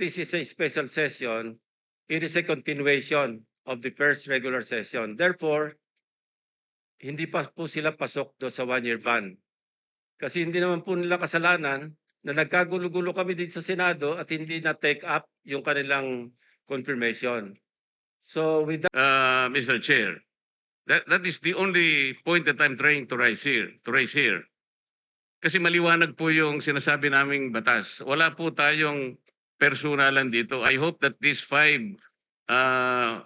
this is a special session, it is a continuation of the first regular session. Therefore, hindi pa po sila pasok do sa one-year ban. Kasi hindi naman po nila kasalanan na nagkagulo-gulo kami dito sa Senado at hindi na-take up yung kanilang confirmation. So with that, Mr. Chair, that is the only point that I'm trying to raise here. Kasi maliwanag po yung sinasabi naming batas. Wala po tayong personalan dito. I hope that these 5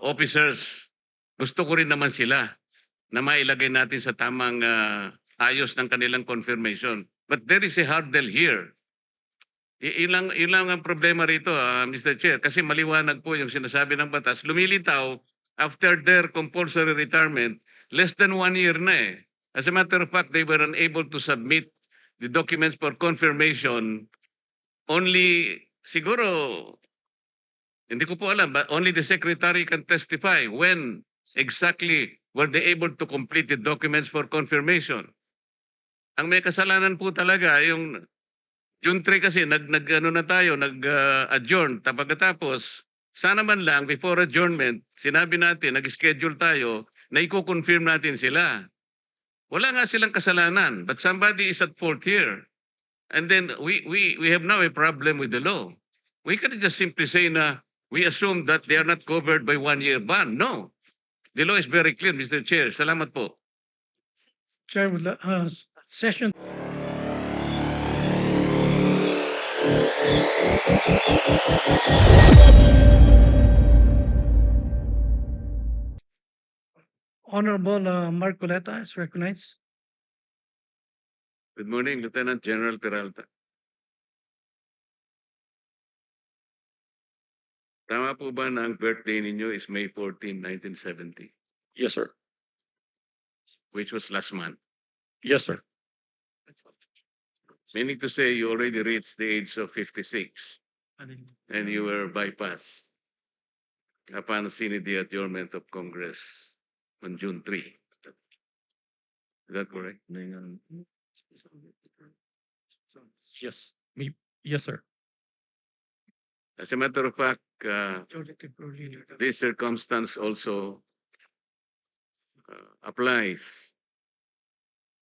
officers, gusto ko rin naman sila na mailagay natin sa tamang ayos ng kanilang confirmation. But there is a hurdle here. Ilang ang problema rito, Mr. Chair, kasi maliwanag po yung sinasabi ng batas. Lumilitaw, after their compulsory retirement, less than 1 year na eh. As a matter of fact, they were unable to submit the documents for confirmation. Only, siguro, hindi ko po alam, but only the secretary can testify when exactly were they able to complete the documents for confirmation. Ang may kasalanan po talaga, yung June 3 kasi nag-adjourn. Pagkatapos, sana man lang before adjournment, sinabi natin, nag-schedule tayo na i-confirm natin sila. Wala nga silang kasalanan, but somebody is at fault here. And then we have now a problem with the law. We can't just simply say na we assume that they are not covered by 1-year ban. No. The law is very clear, Mr. Chair. Salamat po. Chair, session. Honorable Marcoleta is recognized. Good morning, Lieutenant General Peralta. Tama po ba na ang birthday ninyo is May 14, 1970, Yes, sir. which was last month? Yes, sir. Meaning to say you already reached the age of 56 and you were bypassed upon seeing the adjournment of Congress on June 3. Is that correct? Yes. Yes, sir. As a matter of fact, this circumstance also applies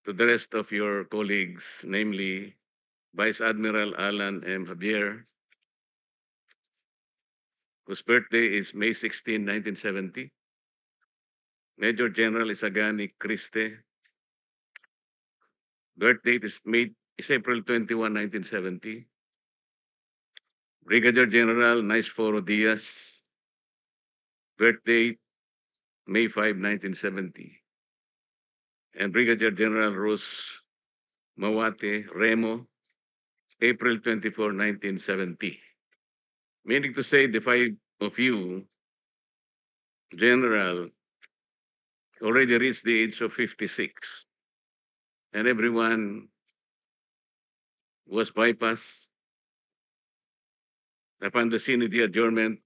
to the rest of your colleagues, namely Vice Admiral Alan M. Javier, whose birthday is May 16, 1970. Major General Isagani Criste, birth date is April 21, 1970. Brigadier General Naisforo Diaz, birth date May 5, 1970. And Brigadier General Rus Mawate Remo, April 24, 1970. Meaning to say the 5 of you, General, already reached the age of 56. And everyone was bypassed upon the scene of the adjournment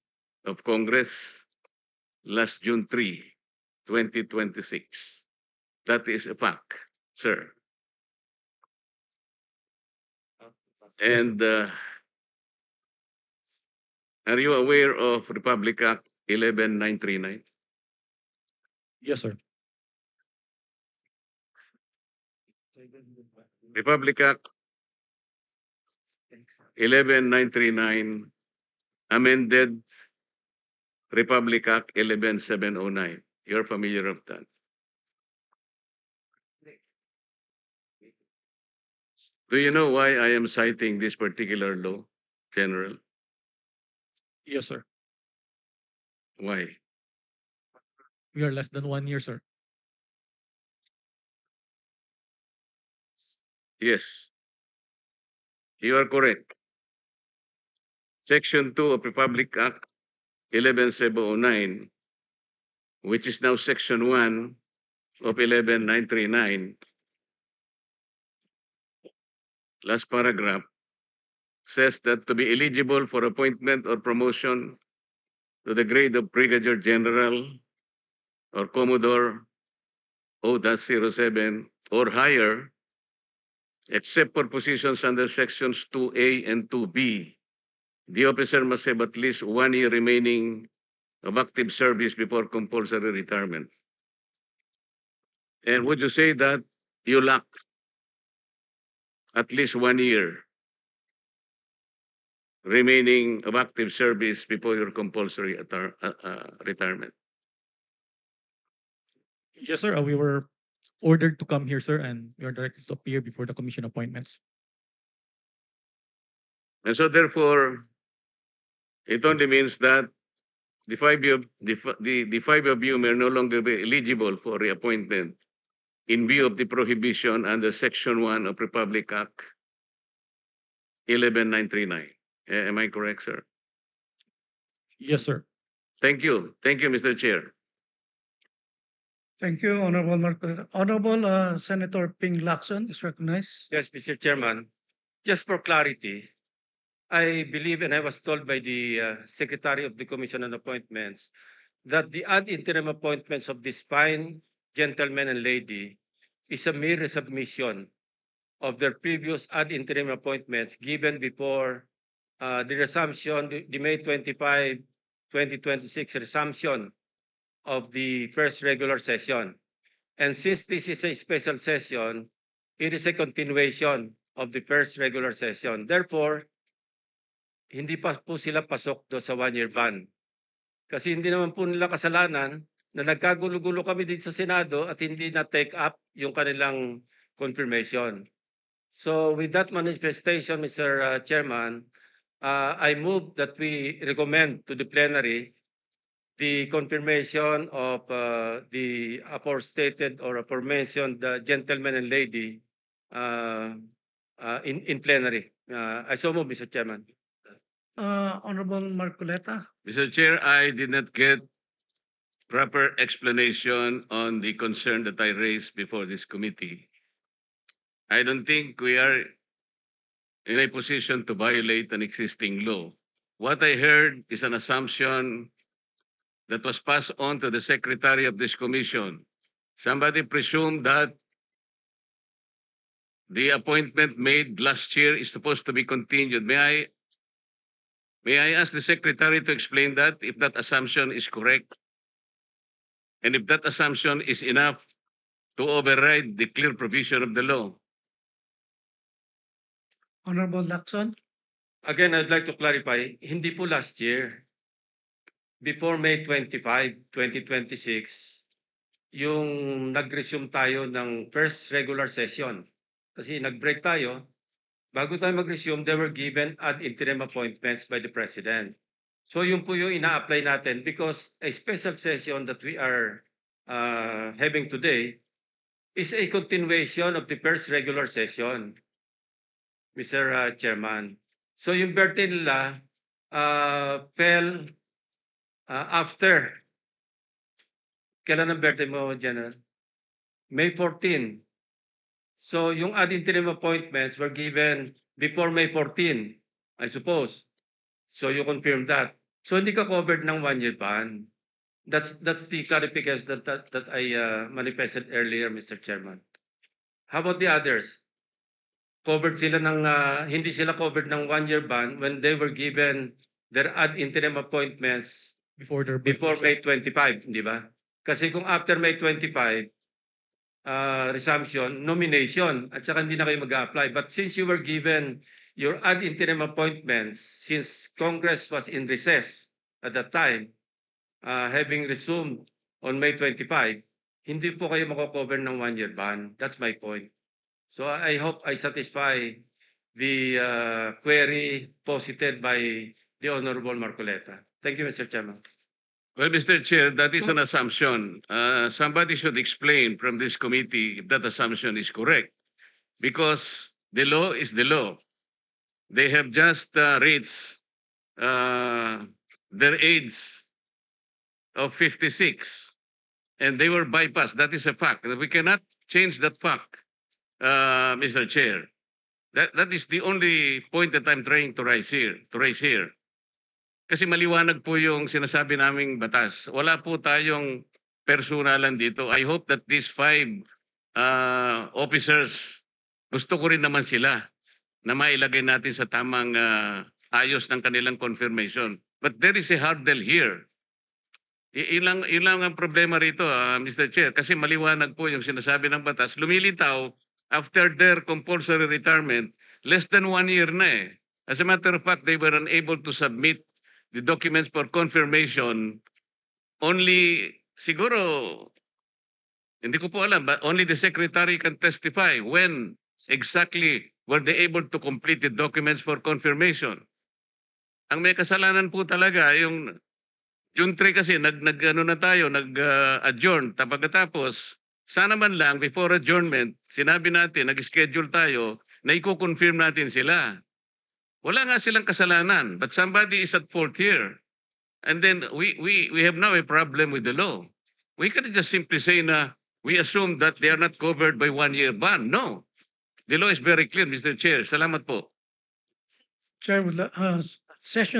of Congress last June 3, 2026. That is a fact, sir. And are you aware of Republic Act 11939? Yes, sir. Republic Act 11939 amended Republic Act 11709. You're familiar with that? Do you know why I am citing this particular law, General? Yes, sir. Why? We are less than 1 year, sir. Yes. You are correct. Section 2 of Republic Act 11709, which is now Section 1 of 11939, last paragraph, says that to be eligible for appointment or promotion to the grade of Brigadier General or Commodore O-07 or higher, except for positions under Sections 2A and 2B, the officer must have at least 1 year remaining of active service before compulsory retirement. And would you say that you lack at least 1 year remaining of active service before your compulsory retirement? Yes, sir. We were ordered to come here, sir, and we are directed to appear before the commission appointments. And so therefore, it only means that the five of you may no longer be eligible for reappointment in view of the prohibition under Section 1 of Republic Act 11939. Am I correct, sir? Yes, sir. Thank you. Thank you, Mr. Chair. Thank you, Honorable Marcoleta. Honorable Senator Ping Lacson is recognized. Yes, Mr. Chairman. Just for clarity, I believe and I was told by the Secretary of the Commission on Appointments that the ad interim appointments of this fine gentleman and lady is a mere resubmission of their previous ad interim appointments given before the resumption, the May 25, 2026 resumption of the first regular session. And since this is a special session, it is a continuation of the first regular session. Therefore, hindi pa po sila pasok do sa one-year ban. Kasi hindi naman po nila kasalanan na nagkagulo-gulo kami dito sa Senado at hindi na take up yung kanilang confirmation. So with that manifestation, Mr. Chairman, I move that we recommend to the plenary the confirmation of the aforestated or aforementioned gentleman and lady in plenary. I so move, Mr. Chairman. Honorable Marcoleta. Mr. Chair, I did not get proper explanation on the concern that I raised before this committee. I don't think we are in a position to violate an existing law. What I heard is an assumption that was passed on to the secretary of this commission. Somebody presumed that the appointment made last year is supposed to be continued. May I ask the secretary to explain that, if that assumption is correct? And if that assumption is enough to override the clear provision of the law? Honorable Lacson. Again, I'd like to clarify, hindi po last year. Before May 25, 2026, yung nag-resume tayo ng first regular session. Kasi nag-break tayo. Bago tayo mag-resume, they were given ad interim appointments by the President. So yun po yung ina-apply natin because a special session that we are having today is a continuation of the first regular session, Mr. Chairman. So yung birthday nila fell after. Kailan ang birthday mo, General? May 14. So yung ad interim appointments were given before May 14, I suppose. So you confirm that. So hindi ka covered ng one-year ban. That's the clarification that I manifested earlier, Mr. Chairman. How about the others? Covered sila ng hindi sila covered ng one-year ban when they were given their ad interim appointments Before their before birthday, sir. May 25, di ba? Kasi kung after May 25, resumption, nomination, at saka hindi na kayo mag-apply. But since you were given your ad interim appointments, since Congress was in recess at that time, having resumed on May 25, hindi po kayo mako-cover ng one-year ban. That's my point. So I hope I satisfy the query posited by the Honorable Marcoleta. Thank you, Mr. Chairman. Well, Mr. Chair, that is an assumption. Somebody should explain from this committee if that assumption is correct. Because the law is the law. They have just reached their age of 56. And they were bypassed. That is a fact. We cannot change that fact, Mr. Chair. That is the only point that I'm trying to raise here. Kasi maliwanag po yung sinasabi naming batas. Wala po tayong personalan dito. I hope that these 5 officers, gusto ko rin naman sila na mailagay natin sa tamang ayos ng kanilang confirmation. But there is a hurdle here. Ilang ang problema rito, Mr. Chair, kasi maliwanag po yung sinasabi ng batas. Lumilitaw, after their compulsory retirement, less than 1 year na eh. As a matter of fact, they were unable to submit the documents for confirmation only, siguro, hindi ko po alam, but only the secretary can testify when exactly were they able to complete the documents for confirmation. Ang may kasalanan po talaga, yung June 3 kasi, nag-adjourn. Pagkatapos, sana man lang, before adjournment, sinabi natin, nag-schedule tayo, na i-confirm natin sila. Wala nga silang kasalanan, but somebody is at fault here. And then we have now a problem with the law. We can't just simply say na we assume that they are not covered by 1-year ban. No. The law is very clear, Mr. Chair. Salamat po. Chair, session